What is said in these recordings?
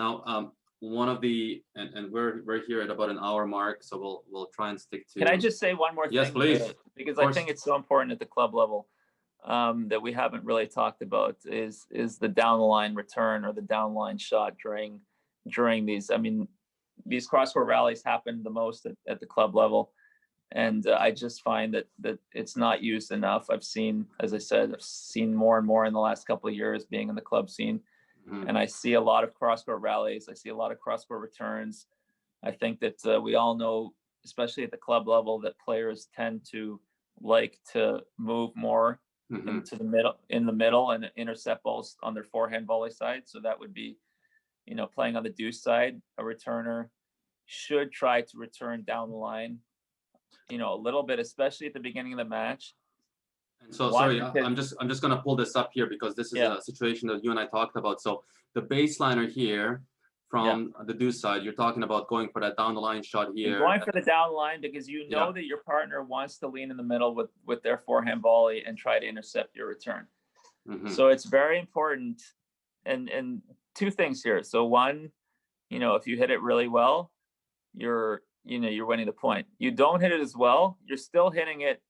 Now, one of the and we're here at about an hour mark, so we'll try and stick Can I to. just say one more Yes, thing? please. Of Because I course. think it's so important at the club level that we haven't really talked about is the down the line return or the down line shot during these. I mean, these cross-court rallies happen the most at the club level, and I just find that it's not used enough. I've seen, as I said, I've seen more and more in the last couple of years being in the club scene, and I see a lot of cross-court rallies. I see a lot of cross-court returns. I think that we all know, especially at the club level, that players tend to like to move more into in the middle and intercept balls on their forehand volley side. So that would be, playing on the deuce side, a returner should try to return down the line, a little bit, especially at the beginning of the match. And so, sorry, I'm just gonna pull this up here because this is a situation that you and I talked about. So the baseliner here from the deuce side, you're talking about going for that down the line shot here. You're going for the down line because you know that your partner wants to lean in the middle with their forehand volley and try to intercept your return. So it's very important. And two things here. So one, if you hit it really well, you're winning the point. You don't hit it as well, you're still hitting it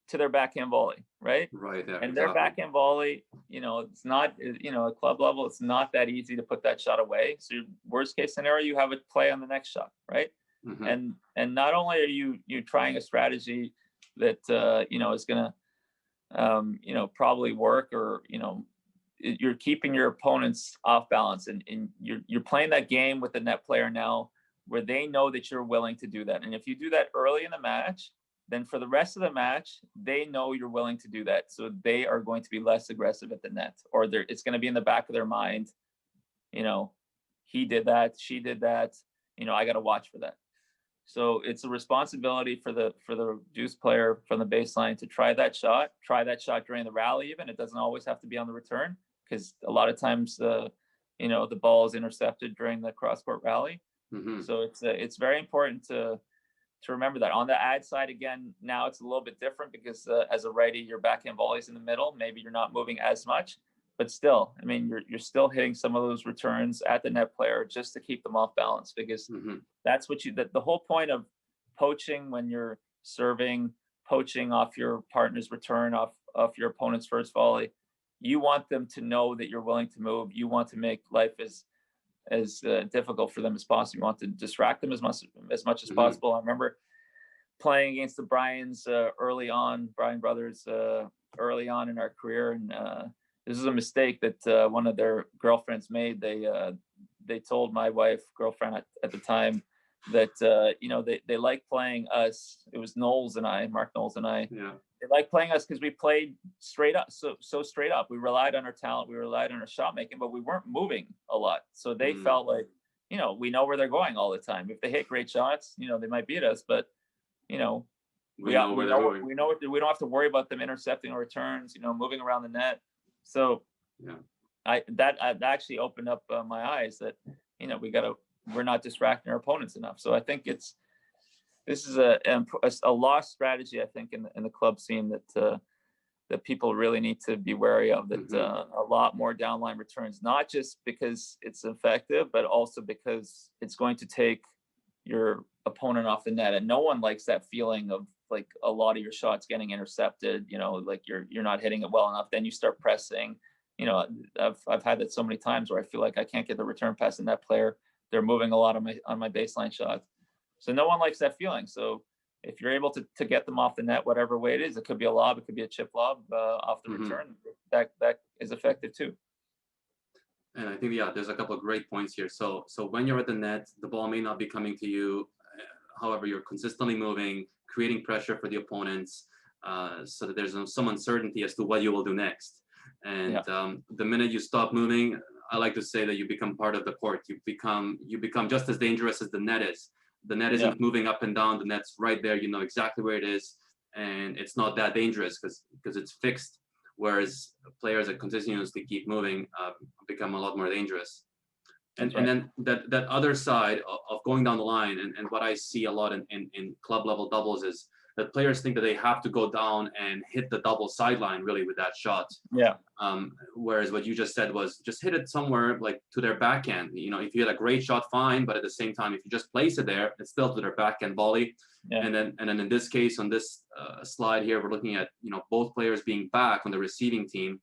to their backhand volley, right? Right there. And their backhand volley, it's not, at club level, it's not that easy to put that shot away. So worst case scenario, you have it play on the next shot, right? And not only are you trying a strategy that is gonna probably work, or you're keeping your opponents off balance, and you're playing that game with the net player now where they know that you're willing to do that. And if you do that early in the match, then for the rest of the match, they know you're willing to do that. So they are going to be less aggressive at the net, or it's going to be in the back of their mind, he did that, she did that, I got to watch for that. So it's a responsibility for the deuce player from the baseline to try that shot during the rally. Even it doesn't always have to be on the return, because a lot of times the ball is intercepted during the cross-court rally. So it's very important to remember that. On the ad side, again, now it's a little bit different because as a righty, your backhand volley's in the middle. Maybe you're not moving as much, but still, I mean, you're still hitting some of those returns at the net player just to keep them off balance, because that's what the whole point of poaching when you're serving, poaching off your partner's return, off your opponent's first volley. You want them to know that you're willing to move. You want to make life as difficult for them as possible. You want to distract them as much as possible. I remember playing against the Bryan brothers early on in our career, and this is a mistake that one of their girlfriends made. They told my girlfriend at the time that they liked playing us. It was Mark Knowles and I. They liked playing us because we played straight up, so straight up. We relied on our talent, we relied on our shot making, but we weren't moving a lot. So they felt like, we know where they're going all the time. If they hit great shots, they might beat us, but we don't have to worry about them intercepting our returns, moving around the net. So that actually opened up my eyes that we're not distracting our opponents enough. So I think this is a lost strategy, I think, in the club scene that people really need to be wary of. That a lot more downline returns, not just because it's effective, but also because it's going to take your opponent off the net, and no one likes that feeling of like a lot of your shots getting intercepted. Like you're not hitting it well enough. Then you start pressing. I've had that so many times where I feel like I can't get the return pass in that player. They're moving a lot on my baseline shots. So no one likes that feeling. So if you're able to get them off the net, whatever way it is, it could be a lob, it could be a chip lob off the return. That is effective too. And I think there's a couple of great points here. So when you're at the net, the ball may not be coming to you. However, you're consistently moving, creating pressure for the opponents, so that there's some uncertainty as to what you will do next. And the minute you stop moving, I like to say that you become part of the court. You become just as dangerous as the net is. The net isn't moving up and down. The net's right there. You know exactly where it is, and it's not that dangerous because it's fixed. Whereas players that continuously keep moving become a lot more dangerous. And then that other side of going down the line, and what I see a lot in club level doubles is that players think that they have to go down and hit the double sideline really with that shot. Yeah. Whereas what you just said was just hit it somewhere like to their backhand. You know, if you had a great shot, fine, but at the same time, if you just place it there, it's still to their backhand volley. Yeah. And then in this case, on this slide here, we're looking at, you know, both players being back on the receiving team,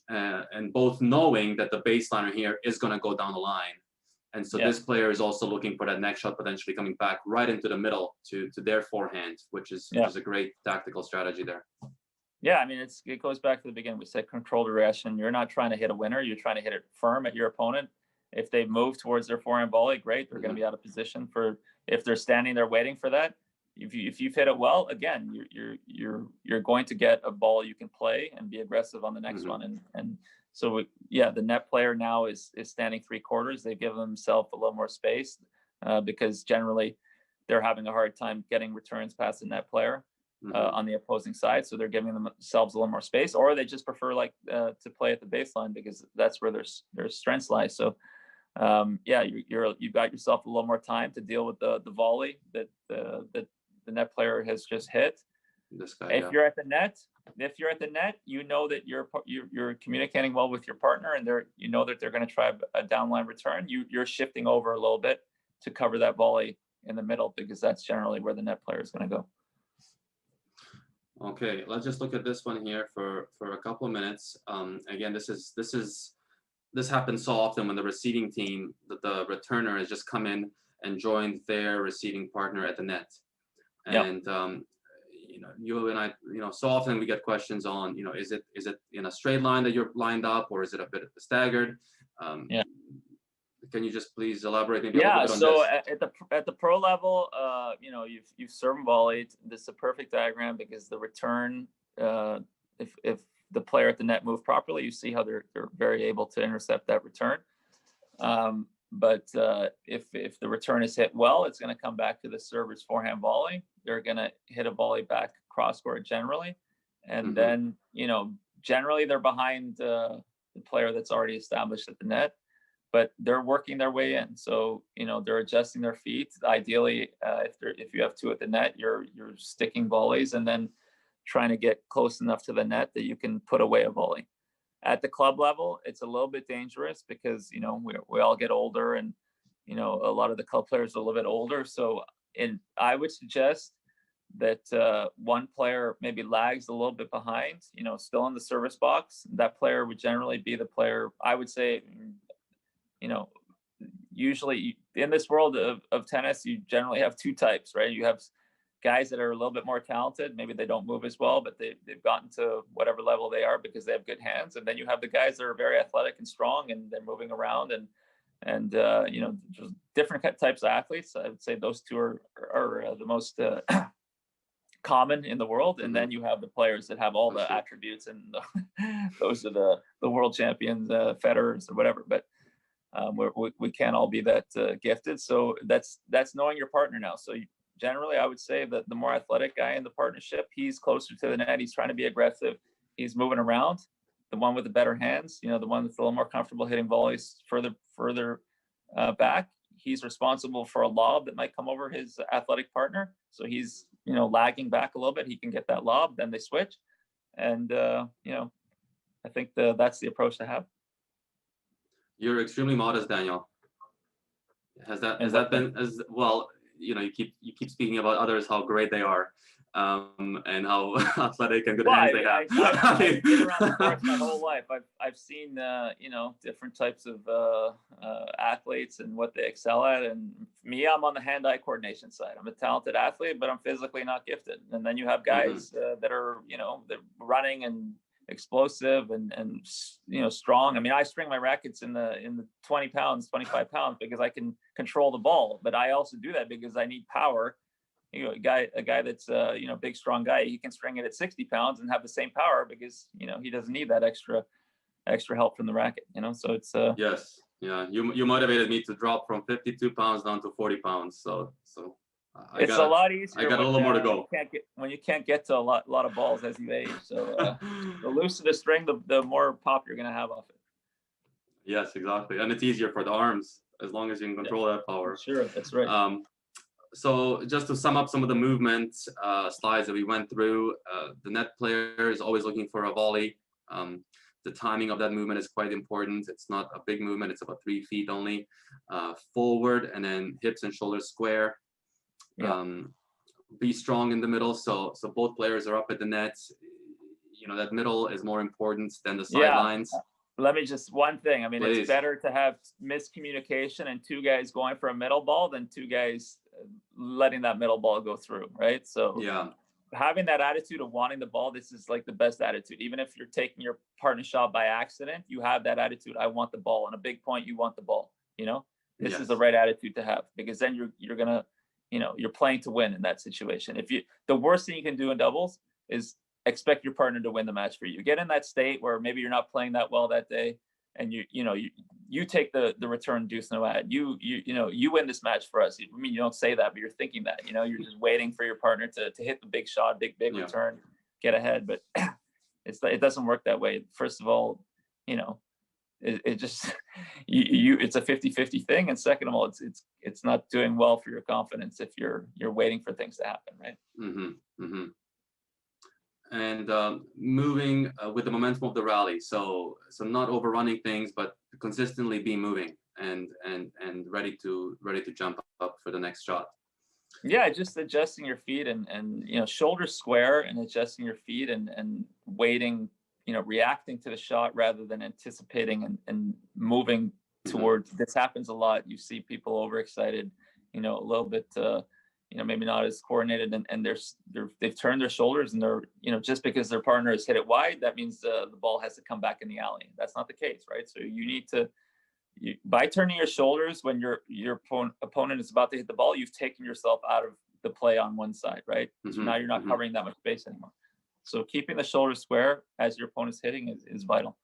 and both knowing that the baseliner here is going to go down the line. And so this player is also looking for that next shot potentially coming back right into the middle to their forehand, which is a great tactical strategy there. Yeah, I mean, it goes back to the beginning. We said controlled aggression. You're not trying to hit a winner. You're trying to hit it firm at your opponent. If they move towards their forehand volley, great. They're going to be out of position for, if they're standing there waiting for that. If you've hit it well, again, you're going to get a ball you can play and be aggressive on the next one. And so the net player now is standing 3/4. They give themselves a little more space because generally they're having a hard time getting returns past the net player on the opposing side. So they're giving themselves a little more space, or they just prefer to play at the baseline because that's where their strengths lie. So you've got yourself a little more time to deal with the volley that the net player has just hit. This guy, if you're at the net, you know that you're communicating well with your partner, and you know that they're going to try a downline return. You're shifting over a little bit to cover that volley in the middle because that's generally where the net player is going to go. Okay, let's just look at this one here for a couple of minutes. Again, this happens so often when the receiving team, the returner has just come in and joined their receiving partner at the net. And you know, you and I, you know, so often we get questions on, you know, is it in a straight line that you're lined up, or is it a bit staggered? Can you just please elaborate maybe a little bit on this? So at the pro level, you know, you've served and volleyed. This is a perfect diagram because the return, if the player at the net moved properly, you see how they're very able to intercept that return. But if the return is hit well, it's going to come back to the server's forehand volley. They're going to hit a volley back cross court generally, and then, you know, generally they're behind the player that's already established at the net, but they're working their way in. So, you know, they're adjusting their feet. Ideally, if you have two at the net, you're sticking volleys and then trying to get close enough to the net that you can put away a volley. At the club level, it's a little bit dangerous because, you know, we all get older, and, you know, a lot of the club players are a little bit older. So I would suggest that one player maybe lags a little bit behind, you know, still in the service box. That player would generally be the player, I would say, you know, usually in this world of tennis, you generally have two types, right? You have guys that are a little bit more talented. Maybe they don't move as well, but they've gotten to whatever level they are because they have good hands. And then you have the guys that are very athletic and strong, and they're moving around and you know, just different types of athletes. I would say those two are the most common in the world. And then you have the players that have all the attributes, and those are the world champions, Federers or whatever. But we can't all be that gifted. So that's knowing your partner now. So generally, I would say that the more athletic guy in the partnership, he's closer to the net. He's trying to be aggressive. He's moving around. The one with the better hands, you know, the one that's a little more comfortable hitting volleys further back, he's responsible for a lob that might come over his athletic partner. So he's, you know, lagging back a little bit. He can get that lob, then they switch. And, you know, I think that's the approach to have. You're extremely modest, Daniel. Has that been as well? You know, you keep speaking about others, how great they are, and how athletic and good hands they have. I've been around the course my whole life. I've seen you know, different types of athletes and what they excel at. And me, I'm on the hand-eye coordination side. I'm a talented athlete, but I'm physically not gifted. And then you have guys that are, you know, they're running and explosive and you know, strong. I mean, I string my rackets in the 20 pounds, 25 pounds because I can control the ball, but I also do that because I need power. You know, a guy that's you know, big strong guy, he can string it at 60 pounds and have the same power because, you know, he doesn't need that extra help from the racket, you know. So it's yes, yeah, you motivated me to drop from 52 pounds down to 40 pounds, so it's a lot easier. I got a little more to go. When you can't get to a lot of balls as you age. So the looser the string, the more pop you're going to have off it. Yes, exactly. And it's easier for the arms as long as you can control that power. Sure, that's right. So just to sum up some of the movement slides that we went through, the net player is always looking for a volley. The timing of that movement is quite important. It's not a big movement. It's about 3 feet only. Forward, and then hips and shoulders square. Yeah. Be strong in the middle. So both players are up at the net. You know, that middle is more important than the sidelines. Let me just, one thing. I mean, Please. It's better to have miscommunication and 2 guys going for a middle ball than 2 guys letting that middle ball go through, right? So Yeah. Having that attitude of wanting the ball, this is like the best attitude. Even if you're taking your partner shot by accident, you have that attitude. I want the ball. On a big point, you want the ball. You know, this is the right attitude to have, because then you're gonna, you know, you're playing to win in that situation. The worst thing you can do in doubles is expect your partner to win the match for you. Get in that state where maybe you're not playing that well that day, and you take the return deuce no ad. You win this match for us. I mean, you don't say that, but you're thinking that. You know, you're just waiting for your partner to hit the big shot, big return, get ahead. But it doesn't work that way. First of all, you know, it just it's a 50-50 thing, and second of all, it's not doing well for your confidence if you're waiting for things to happen, right? And moving with the momentum of the rally. So not overrunning things, but consistently be moving and ready to jump up for the next shot. Yeah, just adjusting your feet and you know, shoulders square and adjusting your feet and waiting, you know, reacting to the shot rather than anticipating and moving towards. This happens a lot. You see people overexcited, you know, a little bit you know, maybe not as coordinated, and they've turned their shoulders, and they're, you know, just because their partner has hit it wide, that means the ball has to come back in the alley. That's not the case, right? So you need to, by turning your shoulders when your opponent is about to hit the ball, you've taken yourself out of the play on one side, right? So now you're not covering that much space anymore. So keeping the shoulders square as your opponent's hitting is vital.